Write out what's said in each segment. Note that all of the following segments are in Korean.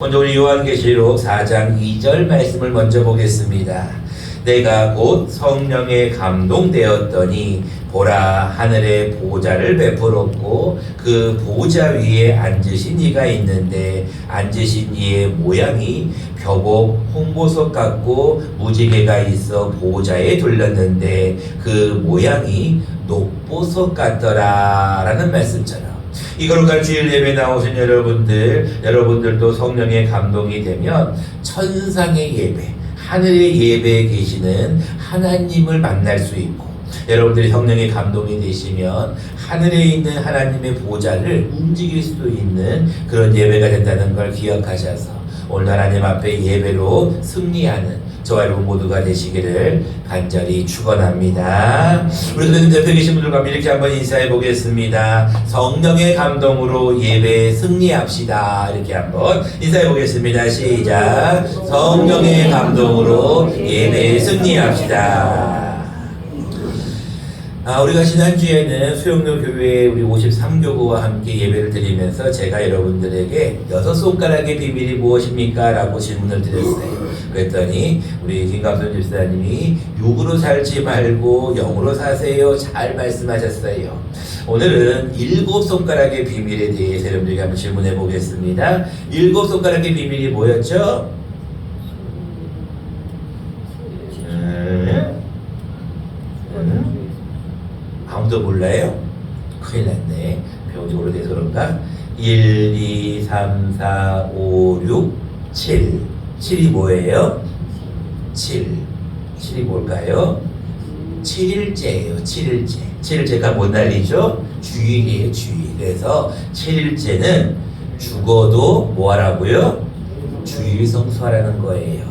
먼저 우리 요한계시록 4장 2절 말씀을 먼저 보겠습니다. 내가 곧 성령에 감동되었더니 보라, 하늘에 보좌를 베풀었고 그 보좌 위에 앉으신 이가 있는데 앉으신 이의 모양이 벼복 홍보석 같고 무지개가 있어 보좌에 둘렀는데 그 모양이 녹보석 같더라 라는 말씀처럼, 이 거룩한 주일 예배 나오신 여러분들도 성령의 감동이 되면 천상의 예배, 하늘의 예배에 계시는 하나님을 만날 수 있고, 여러분들이 성령의 감동이 되시면 하늘에 있는 하나님의 보좌를 움직일 수도 있는 그런 예배가 된다는 걸 기억하셔서 오늘 하나님 앞에 예배로 승리하는 저와 여러분 모두가 되시기를 간절히 축원합니다. 우리 선생님 옆에 계신 분들과 이렇게 한번 인사해 보겠습니다. 성령의 감동으로 예배에 승리합시다. 이렇게 한번 인사해 보겠습니다. 시작. 성령의 감동으로 예배에 승리합시다. 우리가 지난주에는 수영로 교회에 우리 53교구와 함께 예배를 드리면서 제가 여러분들에게 6손가락의 비밀이 무엇입니까? 라고 질문을 드렸어요. 그랬더니 우리 김갑순 집사님이 육으로 살지 말고 영으로 사세요. 잘 말씀하셨어요. 오늘은 7손가락의 비밀에 대해서 여러분들에게 한번 질문해 보겠습니다. 7손가락의 비밀이 뭐였죠? 아무도 몰라요? 큰일 났네. 배운 지 오래돼서 그런가? 1, 2, 3, 4, 5, 6, 7. 7이 뭐예요? 7이 뭘까요? 7일째예요. 7일째. 7일째가 뭔 날이죠? 주일이에요. 주일. 그래서 7일째는 죽어도 뭐 하라고요? 주일 성수하라는 거예요.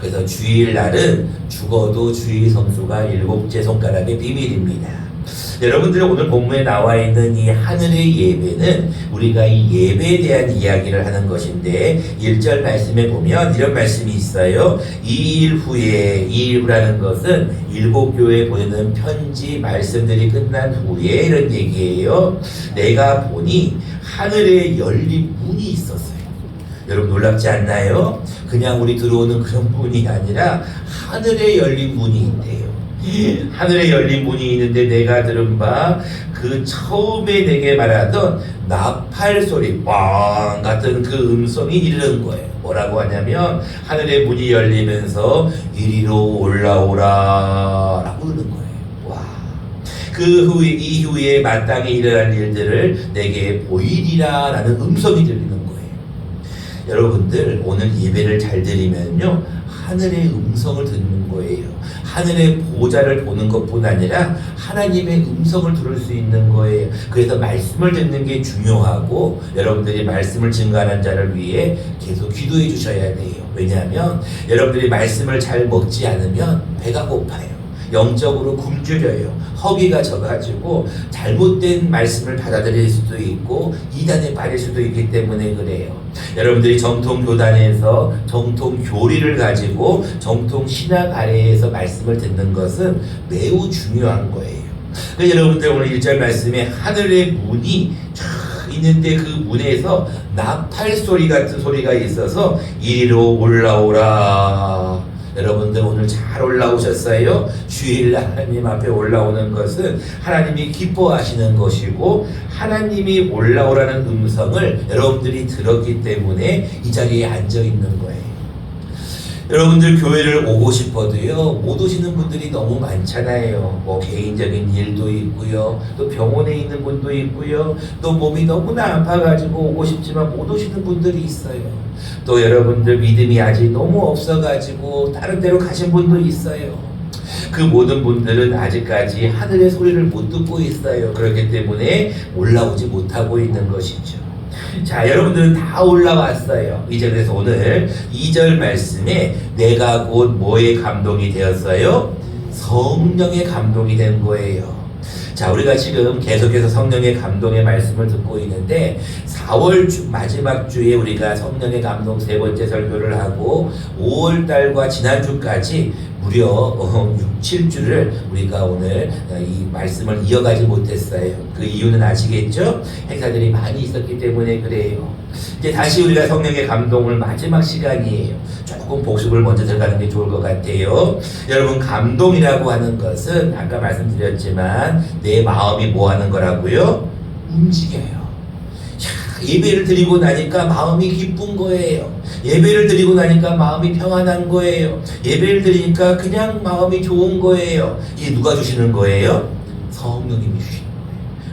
그래서 주일날은 죽어도 주일 성수가 7째 손가락의 비밀입니다. 여러분들이 오늘 본문에 나와 있는 이 하늘의 예배는 우리가 이 예배에 대한 이야기를 하는 것인데, 1절 말씀에 보면 이런 말씀이 있어요. 2일 후라는 것은 7교회에 보내는 편지 말씀들이 끝난 후에 이런 얘기예요. 내가 보니 하늘에 열린 문이 있었어요. 여러분 놀랍지 않나요? 그냥 우리 들어오는 그런 문이 아니라 하늘에 열린 문이 있대요. 하늘에 열린 문이 있는데 내가 들은 바 그 처음에 내게 말하던 나팔 소리 빵 같은 그 음성이 이르는 거예요. 뭐라고 하냐면 하늘의 문이 열리면서 이리로 올라오라 라고 하는 거예요. 와. 그 이후에 마땅히 일어날 일들을 내게 보이리라 라는 음성이 들리는 거예요. 여러분들 오늘 예배를 잘 드리면요, 하늘의 음성을 듣는 거예요. 하늘의 보좌를 보는 것뿐 아니라 하나님의 음성을 들을 수 있는 거예요. 그래서 말씀을 듣는 게 중요하고, 여러분들이 말씀을 증거하는 자를 위해 계속 기도해 주셔야 돼요. 왜냐하면 여러분들이 말씀을 잘 먹지 않으면 배가 고파요. 영적으로 굶주려요. 허기가 져가지고 잘못된 말씀을 받아들일 수도 있고 이단에 빠질 수도 있기 때문에 그래요. 여러분들이 정통 교단에서 정통 교리를 가지고 정통 신학 아래에서 말씀을 듣는 것은 매우 중요한 거예요. 그래서 여러분들 오늘 1절 말씀에 하늘의 문이 쫙 있는데 그 문에서 나팔 소리 같은 소리가 있어서 이리로 올라오라. 여러분들 오늘 잘 올라오셨어요? 주일날 하나님 앞에 올라오는 것은 하나님이 기뻐하시는 것이고, 하나님이 올라오라는 음성을 여러분들이 들었기 때문에 이 자리에 앉아 있는 거예요. 여러분들 교회를 오고 싶어도요, 못 오시는 분들이 너무 많잖아요. 뭐 개인적인 일도 있고요, 또 병원에 있는 분도 있고요, 또 몸이 너무나 아파가지고 오고 싶지만 못 오시는 분들이 있어요. 또 여러분들 믿음이 아직 너무 없어가지고 다른 데로 가신 분도 있어요. 그 모든 분들은 아직까지 하늘의 소리를 못 듣고 있어요. 그렇기 때문에 올라오지 못하고 있는 것이죠. 자, 여러분들은 다 올라왔어요. 이제 그래서 오늘 2절 말씀에 내가 곧 뭐의 감동이 되었어요? 성령의 감동이 된 거예요. 자, 우리가 지금 계속해서 성령의 감동의 말씀을 듣고 있는데 4월 마지막 주에 우리가 성령의 감동 3번째 설교를 하고 5월 달과 지난주까지 무려 6, 7주를 우리가 오늘 이 말씀을 이어가지 못했어요. 그 이유는 아시겠죠? 행사들이 많이 있었기 때문에 그래요. 이제 다시 우리가 성령의 감동을 마지막 시간이에요. 조금 복습을 먼저 들어가는 게 좋을 것 같아요. 여러분, 감동이라고 하는 것은 아까 말씀드렸지만 내 마음이 뭐 하는 거라고요? 움직여요. 예배를 드리고 나니까 마음이 기쁜 거예요. 예배를 드리고 나니까 마음이 평안한 거예요. 예배를 드리니까 그냥 마음이 좋은 거예요. 이게 누가 주시는 거예요? 성령님이 주시는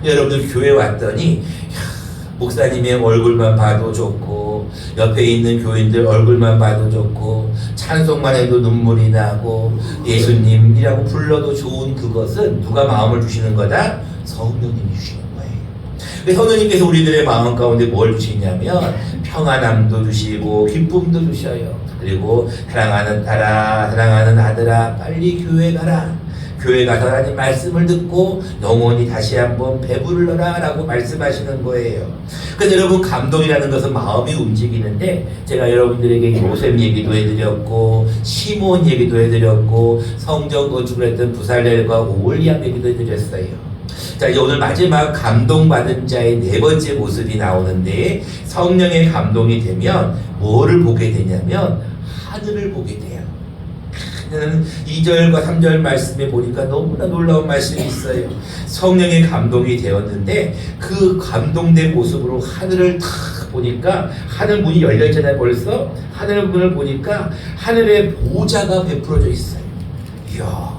거예요. 여러분들 교회 왔더니 목사님의 얼굴만 봐도 좋고, 옆에 있는 교인들 얼굴만 봐도 좋고, 찬송만 해도 눈물이 나고, 예수님이라고 불러도 좋은 그것은 누가 마음을 주시는 거다? 성령님이 주시는 거예요. 성령님께서 우리들의 마음 가운데 뭘 주시냐면 평안함도 주시고 기쁨도 주셔요. 그리고 사랑하는 딸아, 사랑하는 아들아, 빨리 교회 가라. 교회 가서 하나님 말씀을 듣고 영혼이 다시 한번 배부르라 라고 말씀하시는 거예요. 그래서 여러분, 감동이라는 것은 마음이 움직이는데, 제가 여러분들에게 요셉 얘기도 해드렸고 시몬 얘기도 해드렸고 성전 건축을 했던 부살렐과 오홀리암 얘기도 해드렸어요. 자, 이제 오늘 마지막 감동받은 자의 네 번째 모습이 나오는데, 성령의 감동이 되면 뭐를 보게 되냐면 하늘을 보게 돼요. 2절과 3절 말씀에 보니까 너무나 놀라운 말씀이 있어요. 성령의 감동이 되었는데 그 감동된 모습으로 하늘을 탁 보니까 하늘 문이 열려 있잖아요. 벌써 하늘 문을 보니까 하늘에 보좌가 베풀어져 있어요. 이야,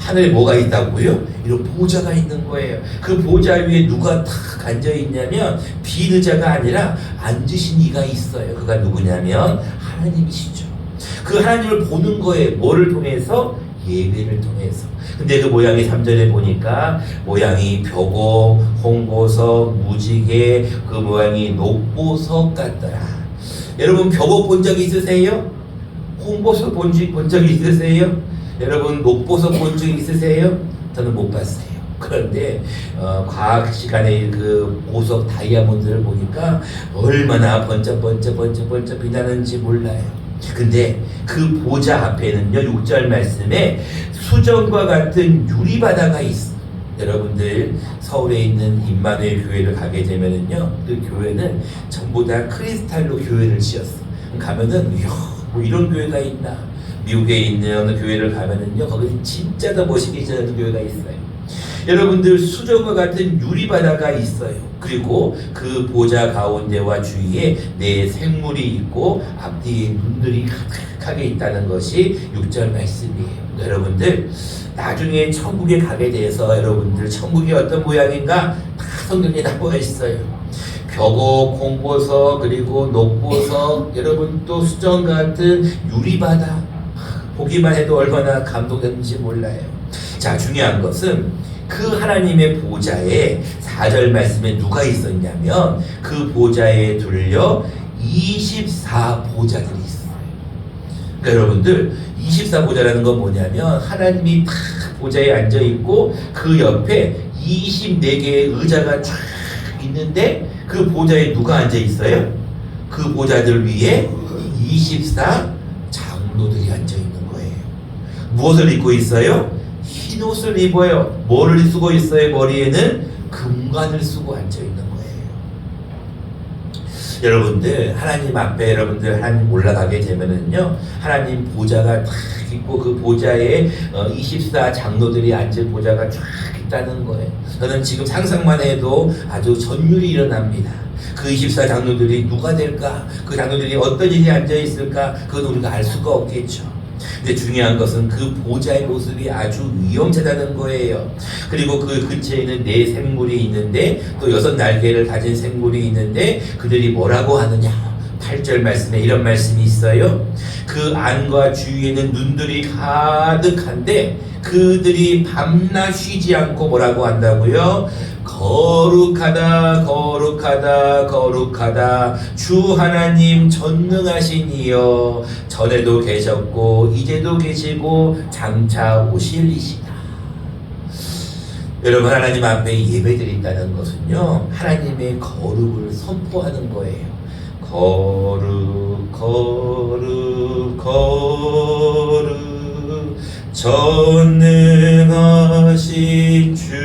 하늘에 뭐가 있다고요? 이런 보좌가 있는 거예요. 그 보좌 위에 누가 탁 앉아 있냐면 비의자가 아니라 앉으신 이가 있어요. 그가 누구냐면 하나님이시죠. 그 하나님을 보는 거예요. 뭐를 통해서? 예배를 통해서. 근데 그 모양이 3절에 보니까 모양이 벼고 홍보석, 무지개, 그 모양이 녹보석 같더라. 여러분, 벼고 본 적 있으세요? 홍보석 본 적 있으세요? 여러분, 녹보석 본 적 있으세요? 저는 못 봤어요. 그런데 과학 시간에 그 보석 다이아몬드를 보니까 얼마나 번쩍번쩍 빛나는지 몰라요. 근데 그 보좌 앞에는요, 6절 말씀에 수정과 같은 유리바다가 있어. 여러분들 서울에 있는 임마누엘 교회를 가게 되면은요, 그 교회는 전부 다 크리스탈로 교회를 지었어. 가면은 이야, 뭐 이런 교회가 있나. 미국에 있는 교회를 가면은요, 거기 진짜 더 멋있게 지은 교회가 있어요. 여러분들, 수정과 같은 유리바다가 있어요. 그리고 그 보좌 가운데와 주위에 네 생물이 있고 앞뒤에 눈들이 가득하게 있다는 것이 6절 말씀이에요. 여러분들, 나중에 천국에 가게 돼서 여러분들 천국이 어떤 모양인가 다 성경에 나와 있어요. 벽옥, 홍보석, 그리고 녹보석, 여러분 또 수정 같은 유리바다, 보기만 해도 얼마나 감동되는지 몰라요. 자, 중요한 것은 그 하나님의 보좌에 4절 말씀에 누가 있었냐면 그 보좌에 둘려 24보좌들이 있어요. 그러니까 여러분들, 24보좌라는 건 뭐냐면 하나님이 딱 보좌에 앉아 있고 그 옆에 24개의 의자가 쫙 있는데 그 보좌에 누가 앉아 있어요? 그 보좌들 위에 24 장로들이 앉아 있는 거예요. 무엇을 입고 있어요? 흰 옷을 입어요. 뭐를 쓰고 있어요? 머리에는 금관을 쓰고 앉아 있는 거예요. 여러분들, 하나님 앞에 여러분들 하나님 올라가게 되면은요, 하나님 보좌가 딱 있고 그 보좌에 24 장로들이 앉을 보좌가 쫙 있다는 거예요. 저는 지금 상상만 해도 아주 전율이 일어납니다. 그 24 장로들이 누가 될까? 그 장로들이 어떤 일이 앉아 있을까? 그건 우리가 알 수가 없겠죠. 근데 중요한 것은 그 보좌의 모습이 아주 위험하다는 거예요. 그리고 그 근처에는 네 생물이 있는데 또 6날개를 가진 생물이 있는데 그들이 뭐라고 하느냐? 8절 말씀에 이런 말씀이 있어요. 그 안과 주위에는 눈들이 가득한데 그들이 밤낮 쉬지 않고 뭐라고 한다고요? 거룩하다, 거룩하다, 거룩하다. 주 하나님 전능하신 이여, 전에도 계셨고 이제도 계시고 장차 오실 이시다. 여러분, 하나님 앞에 예배드린다는 것은요, 하나님의 거룩을 선포하는 거예요. 거룩, 거룩, 거룩, 전능하신 주님,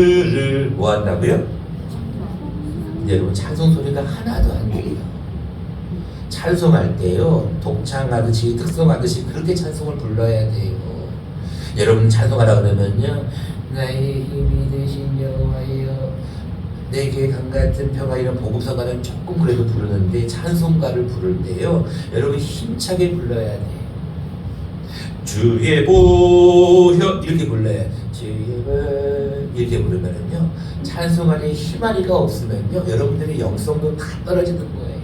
그를 뭐 한다고요? 여러분 찬송 소리가 하나도 안 들려요. 찬송할 때요 독창하듯이 특송하듯이 그렇게 찬송을 불러야 돼요. 여러분 찬송하라 그러면요 나의 힘이 되신 여호와여 내게 강같은 평화 이런 복음서가는 조금 그래도 부르는데 찬송가를 부를 때요 여러분 힘차게 불러야 돼요. 주의 보혈 이렇게 불러요. 주의 보혈 이렇게 부르면은요 찬송 안에 힘아리가 없으면요 여러분들의 영성도 다 떨어지는 거예요.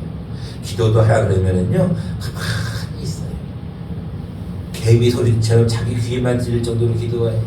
기도도 하라 그러면은요 가만히 있어요. 개미 소리처럼 자기 귀에만 들릴 정도로 기도해요.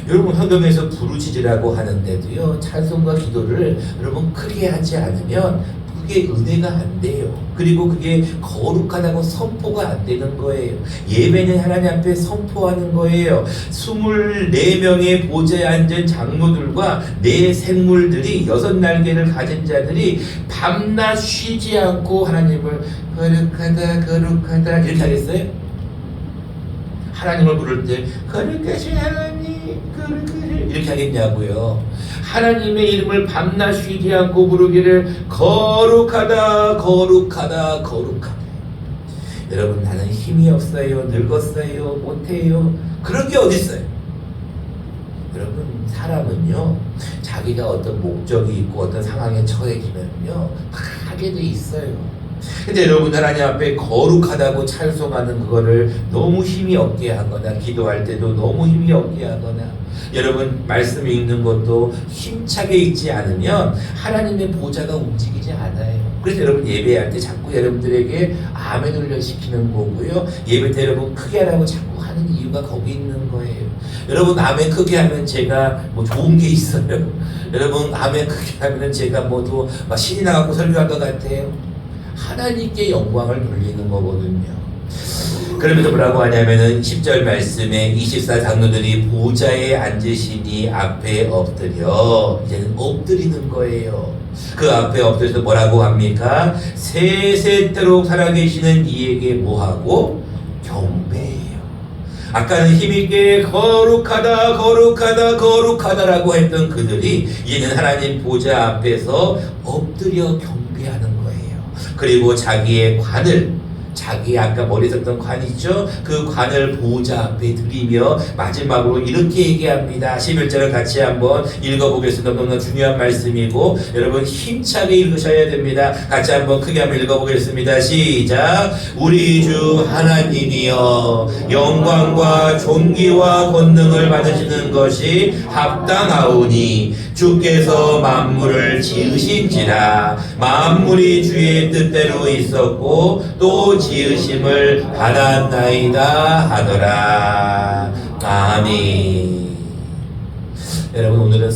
여러분 헌금에서 부르짖으라고 하는데도요 찬송과 기도를 여러분 크게 하지 않으면 그게 은혜가 안 돼요. 그리고 그게 거룩하다고 선포가 안 되는 거예요. 예배는 하나님 앞에 선포하는 거예요. 24명의 보좌에 앉은 장로들과 네 생물들이 6날개를 가진 자들이 밤낮 쉬지 않고 하나님을 거룩하다 거룩하다 이렇게 하겠어요? 하나님을 부를 때 거룩하신 하나님 거룩하신 이렇게 하겠냐고요. 하나님의 이름을 밤낮 쉬지 않고 부르기를 거룩하다 거룩하다 거룩하다. 여러분 나는 힘이 없어요 늙었어요 못해요 그런 게 어디 있어요? 여러분 사람은요 자기가 어떤 목적이 있고 어떤 상황에 처해지면요 하게 돼 있어요. 근데 여러분 하나님 앞에 거룩하다고 찬송하는 그거를 너무 힘이 없게 하거나 기도할 때도 너무 힘이 없게 하거나 여러분 말씀 읽는 것도 힘차게 읽지 않으면 하나님의 보좌가 움직이지 않아요. 그래서 여러분 예배할 때 자꾸 여러분들에게 아멘 훈련시키는 거고요. 예배 때 여러분 크게 하라고 자꾸 하는 이유가 거기 있는 거예요. 여러분 아멘 크게 하면 제가 뭐 좋은 게 있어요. 여러분 아멘 크게 하면 제가 뭐도 막 신이 나갖고 설교할 것 같아요. 하나님께 영광을 돌리는 거거든요. 그러면서 뭐라고 하냐면은 10절 말씀에 24 장로들이 보좌에 앉으시니 앞에 엎드려 이제는 엎드리는 거예요. 그 앞에 엎드려서 뭐라고 합니까? 세세토록 살아계시는 이에게 뭐하고? 경배해요. 아까는 힘있게 거룩하다 거룩하다 거룩하다라고 했던 그들이 이제는 하나님 보좌 앞에서 엎드려 경배하는 거예요. 그리고 자기의 관을 자기 아까 머리 썼던 관 있죠? 그 관을 보좌 앞에 드리며 마지막으로 이렇게 얘기합니다. 11절을 같이 한번 읽어보겠습니다. 너무나 중요한 말씀이고 여러분 힘차게 읽으셔야 됩니다. 같이 한번 크게 한번 읽어보겠습니다. 시작. 우리 주 하나님이여 영광과 존귀와 권능을 받으시는 것이 합당하오니 주께서 만물을 지으신지라 만물이 주의 뜻대로 있었고 또 지으심을 받았나이다 하더라. 아멘. 여러분 오늘은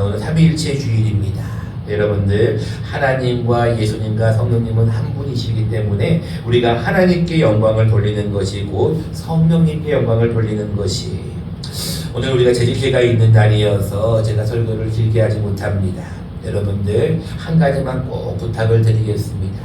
오늘 삼위일체 주일입니다. 여러분들 하나님과 예수님과 성령님은 한 분이시기 때문에 우리가 하나님께 영광을 돌리는 것이고 성령님께 영광을 돌리는 것이 오늘 우리가 재직회가 있는 날이어서 제가 설교를 길게 하지 못합니다. 여러분들 한 가지만 꼭 부탁을 드리겠습니다.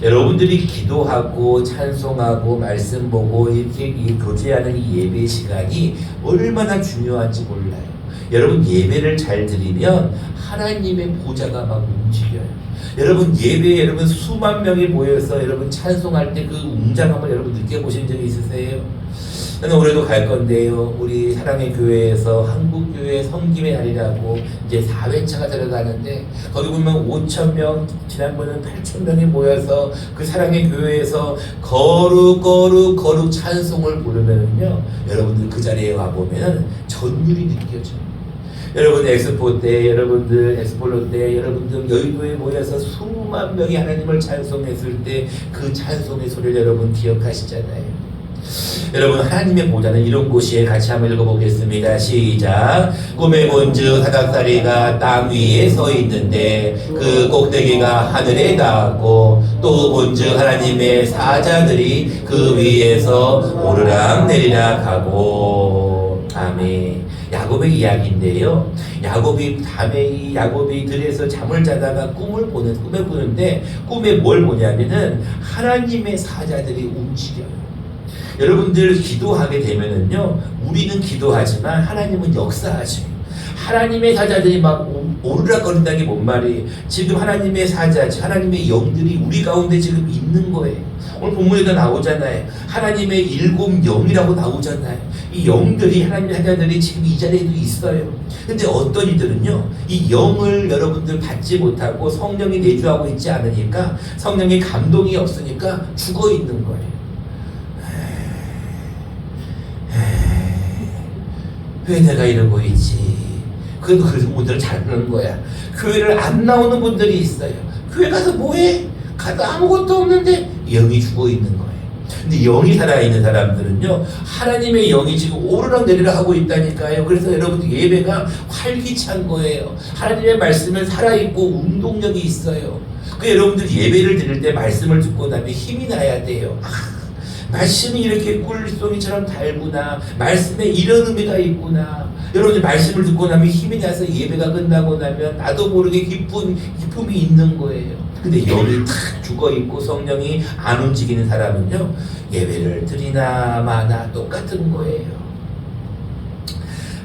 여러분들이 기도하고 찬송하고 말씀 보고 이렇게 교제하는 이 예배 시간이 얼마나 중요한지 몰라요. 여러분 예배를 잘 드리면 하나님의 보좌가 막 움직여요. 여러분 예배에 여러분 수만 명이 모여서 여러분 찬송할 때 그 웅장함을 여러분 느껴보신 적이 있으세요? 저는 올해도 갈 건데요. 우리 사랑의 교회에서 한국교회 섬김의 날이라고 이제 4회차가 들어가는데 거기 보면 5,000명, 지난번에는 8,000명이 모여서 그 사랑의 교회에서 거룩 찬송을 부르면요. 여러분들 그 자리에 와보면 전율이 느껴져요. 여러분 엑스포 때, 여러분들 엑스폴로 때, 여러분들 여의도에 모여서 수만 명이 하나님을 찬송했을 때 그 찬송의 소리를 여러분 기억하시잖아요. 여러분 하나님의 보좌는 이런 곳이에 같이 한번 읽어보겠습니다. 시작. 꿈에 본즉 사닥다리가 땅 위에 서 있는데 그 꼭대기가 하늘에 닿았고 또 본즉 하나님의 사자들이 그 위에서 오르락 내리락 하고. 아멘. 야곱의 이야기인데요. 야곱이 들에서 잠을 자다가 꿈을 꾸는데 꿈에 뭘 보냐면은 하나님의 사자들이 움직여요. 여러분들 기도하게 되면은요, 우리는 기도하지만 하나님은 역사하셔요. 하나님의 사자들이 막 오르락거린다는 게 뭔 말이에요? 지금 하나님의 사자, 하나님의 영들이 우리 가운데 지금 있는 거예요. 오늘 본문에도 나오잖아요. 하나님의 7 영이라고 나오잖아요. 이 영들이, 하나님의 사자들이 지금 이 자리에도 있어요. 근데 어떤 이들은요, 이 영을 여러분들 받지 못하고 성령이 내주하고 있지 않으니까, 성령의 감동이 없으니까 죽어 있는 거예요. 왜 내가 이러고 있지? 그래도 그런 분들은 잘하는 거야. 교회를 안 나오는 분들이 있어요. 교회 가서 뭐해? 가도 아무것도 없는데 영이 죽어 있는 거예요. 근데 영이 살아있는 사람들은요, 하나님의 영이 지금 오르락 내리락 하고 있다니까요. 그래서 여러분들 예배가 활기찬 거예요. 하나님의 말씀은 살아있고 운동력이 있어요. 그 여러분들 예배를 드릴 때 말씀을 듣고 나면 힘이 나야 돼요. 말씀이 이렇게 꿀송이처럼 달구나. 말씀에 이런 의미가 있구나. 여러분들 말씀을 듣고 나면 힘이 나서 예배가 끝나고 나면 나도 모르게 기쁨이 있는 거예요. 근데 영이 탁 죽어있고 성령이 안 움직이는 사람은요, 예배를 드리나 마나 똑같은 거예요.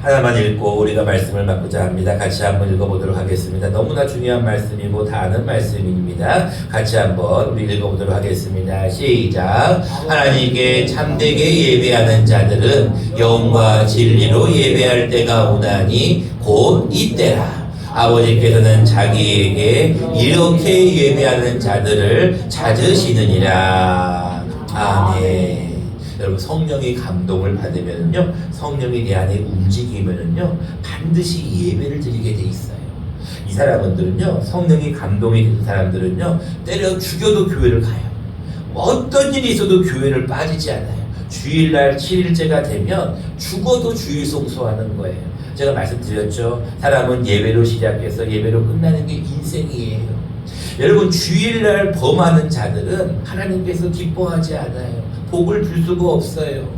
하나만 읽고 우리가 말씀을 맡고자 합니다. 같이 한번 읽어보도록 하겠습니다. 너무나 중요한 말씀이고 다 아는 말씀입니다. 같이 한번 우리 읽어보도록 하겠습니다. 시작. 하나님께 참되게 예배하는 자들은 영과 진리로 예배할 때가 오나니 곧 이때라. 아버지께서는 자기에게 이렇게 예배하는 자들을 찾으시느니라. 아멘. 여러분, 성령의 감동을 받으면요, 성령이 내 안에 움직이면요, 반드시 예배를 드리게 돼 있어요. 이 사람들은요, 성령이 감동이 된 사람들은요, 때려 죽여도 교회를 가요. 어떤 일이 있어도 교회를 빠지지 않아요. 주일날 7일째가 되면 죽어도 주일 송수하는 거예요. 제가 말씀드렸죠. 사람은 예배로 시작해서 예배로 끝나는 게 인생이에요. 여러분, 주일날 범하는 자들은 하나님께서 기뻐하지 않아요. 복을 줄 수가 없어요.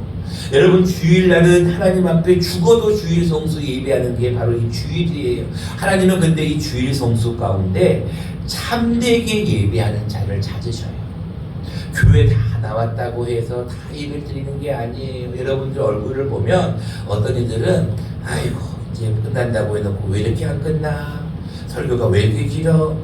여러분, 주일날은 하나님 앞에 죽어도 주일 성수 예배하는 게 바로 이 주일이에요. 하나님은 근데 이 주일 성수 가운데 참되게 예배하는 자를 찾으셔요. 교회 다 나왔다고 해서 다 예배를 드리는 게 아니에요. 여러분들 얼굴을 보면 어떤 이들은 아이고 이제 끝난다고 해놓고 왜 이렇게 안 끝나? 설교가 왜 이렇게 길어?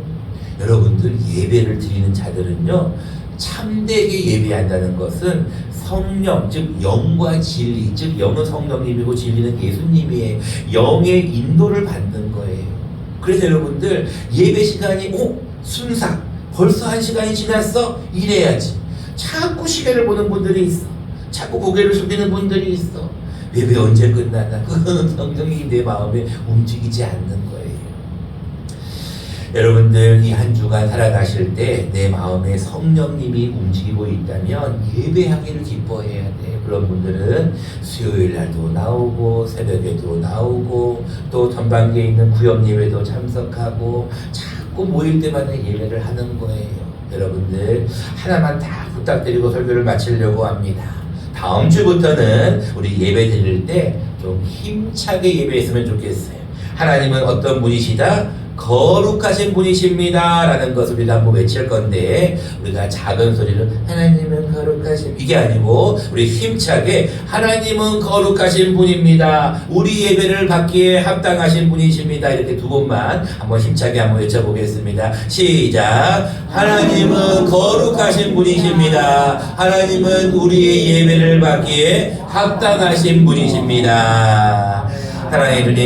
여러분들 예배를 드리는 자들은요, 참되게 예배한다는 것은 성령, 즉 영과 진리, 즉 영은 성령님이고 진리는 예수님이에요. 영의 인도를 받는 거예요. 그래서 여러분들 예배 시간이 순삭, 벌써 1시간이 지났어? 이래야지. 자꾸 시계를 보는 분들이 있어. 자꾸 고개를 숙이는 분들이 있어. 예배 언제 끝나나? 그거는 성령이 내 마음에 움직이지 않는 거예요. 여러분들 이 한 주간 살아가실 때 내 마음에 성령님이 움직이고 있다면 예배하기를 기뻐해야 돼요. 그런 분들은 수요일 날도 나오고 새벽에도 나오고 또 전반기에 있는 구역 예배도 참석하고 자꾸 모일 때마다 예배를 하는 거예요. 여러분들 하나만 다 부탁드리고 설교를 마치려고 합니다. 다음 주부터는 우리 예배 드릴 때 좀 힘차게 예배했으면 좋겠어요. 하나님은 어떤 분이시다? 거룩하신 분이십니다 라는 것을 우리가 한번 외칠 건데, 우리가 작은 소리로 하나님은 거룩하신, 이게 아니고 우리 힘차게 하나님은 거룩하신 분입니다, 우리 예배를 받기에 합당하신 분이십니다, 이렇게 2번만 한번 힘차게 한번 외쳐보겠습니다. 시작. 하나님은 거룩하신 분이십니다, 하나님은 우리의 예배를 받기에 합당하신 분이십니다. 사랑해 주님,